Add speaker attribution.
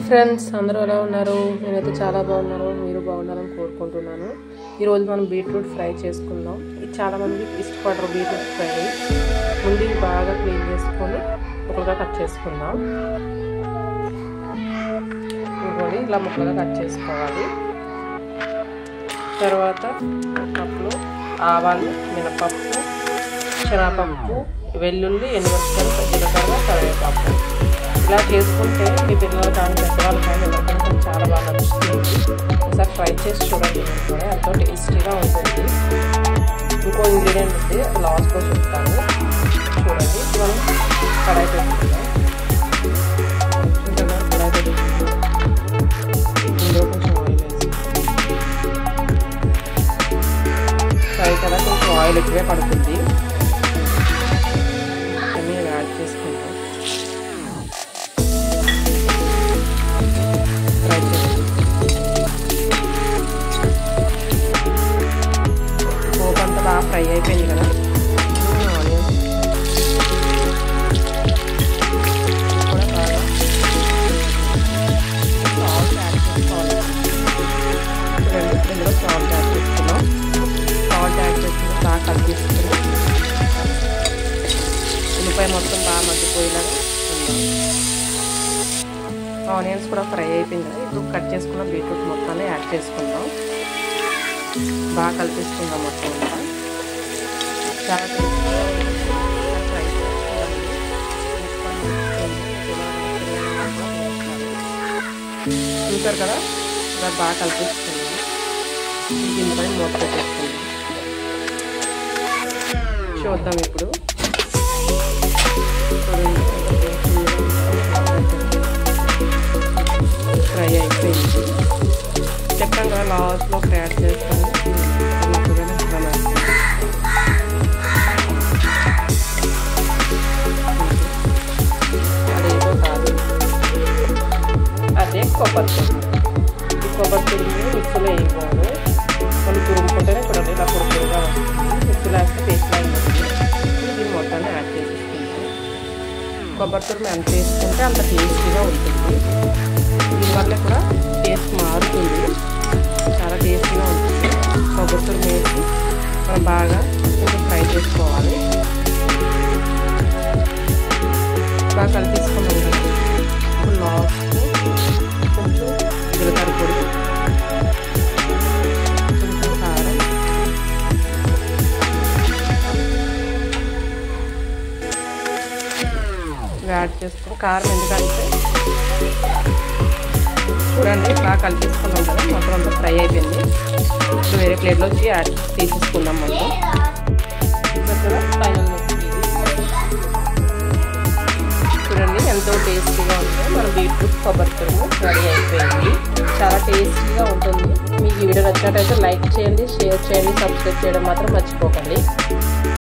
Speaker 1: Friends అందరూ ఎలా ఉన్నారు? నేనైతే చాలా బాగున్నాను. మీరు బాగున్నారని కోరుకుంటున్నాను. ఈరోజు మనం బీట్రూట్ ఫ్రై చేసుకుందాం. ఇది చాలామంది ఇష్టపడరు బీట్రూట్ ఫ్రై. ముందు బాగా క్లీన్ చేసుకొని ముక్కలుగా కట్ చేసుకుందాం. ఇంకోటి ఇలా ముక్కలుగా కట్ చేసుకోవాలి. తర్వాత కప్పులో ఆవాలు, మినపప్పు, శనగపప్పు, వెల్లుల్లి, ఎండుమిరపకాయలు, జీలకర్ర, కరివేపాకు. ఇలా చేసుకుంటే మీ పిల్లలు కానీ పెద్దవాళ్ళు కానీ ఎవరికైనా చాలా బాగా నచ్చుతుంది. ఒకసారి ఫ్రై చేసి చూడండి, ఎంతో టేస్టీగా ఉంటుంది. ఇంకో ఇంగ్రీడియంట్ ఉంది, లాస్ట్లో చెప్తాను చూడండి. మనం కడాయి పెట్టుకుంటాం. కడాయి పెట్టుకుంటాం. ఇందులో కొంచెం ఆయిల్ వేసి ఫ్రై కదా కొంచెం ఆయిల్ ఎక్కువే పడుతుంది. నేను యాడ్ చేసుకుంటాం. పోపంతా బాగా ఫ్రై అయిపోయింది కదా. కూడా బాగా సాల్ట్ యాడ్ చేసుకోవాలి. ఇందులో సాల్ట్ యాడ్ చేసుకున్నాం. సాల్ట్ యాడ్ చేసుకుని బాగా కలిపేసుకుని ఉల్లిపాయ మొత్తం బాగా మగ్గిపోయేలాగా ఆనియన్స్ కూడా ఫ్రై అయిపోయింది కదా. ఇప్పుడు కట్ చేసుకున్న బీట్రూట్ మొత్తాన్ని యాడ్ చేసుకుందాం. బాగా కలిపేసుకుందాం మొత్తం అంతా. చాలా ఫ్రై చూసారు కదా, ఇలా బాగా కలిపేసుకుందాం. దీనిపై మూత పెట్టేసుకుందాం. చూద్దాం ఇప్పుడు. ఫ్రై అయిపోయింది. చెప్పాను కదా లాస్ట్లో యాడ్ చేస్తాను. అదేదో కాదు, అదే కొబ్బరి తురుము. ఈ కొబ్బరి తురుము మిక్సీలో వేయకూడదు. మనం తురుముకుంటేనే చూడండి ఇలా పొడిగా వస్తుంది. మిక్సీలో వేస్తే పేస్ట్ అయిపోతుంది. దీన్ని మొత్తాన్ని యాడ్ చేసేసుకుంటాం. కొబ్బరి తురుము ఎంత వేసుకుంటే అంత టేస్టీగా ఉంటుంది. దీనివల్ల కూడా టేస్ట్ మారుతుంది, చాలా టేస్టీగా ఉంటుంది. కొబ్బరి తురుము వేసి మనం బాగా కొంచెం ఫ్రై చేసుకోవాలి. బాగా కలిపేసుకున్నాం కదా. ఇప్పుడు లాస్ట్ కొంచెం జీలకర్ర పొడి, కొంచెం కారం, యాడ్ చేసుకుని కారం ఎందుకంటే చూడండి బాగా కలిపేసుకున్నాం కదా. మొత్తం అంతా ఫ్రై అయిపోయింది. ఇప్పుడు వేరే ప్లేట్లోకి యాడ్ తీసేసుకుందాం మొత్తం. కదా ఫైనల్ చూడండి ఎంతో టేస్టీగా ఉందో మన బీట్రూట్ కొబ్బరి తురుము రెడీ అయిపోయింది. చాలా టేస్టీగా ఉంటుంది. మీకు ఈ వీడియో నచ్చినట్టయితే లైక్ చేయండి, షేర్ చేయండి, సబ్స్క్రైబ్ చేయడం మాత్రం మర్చిపోకండి.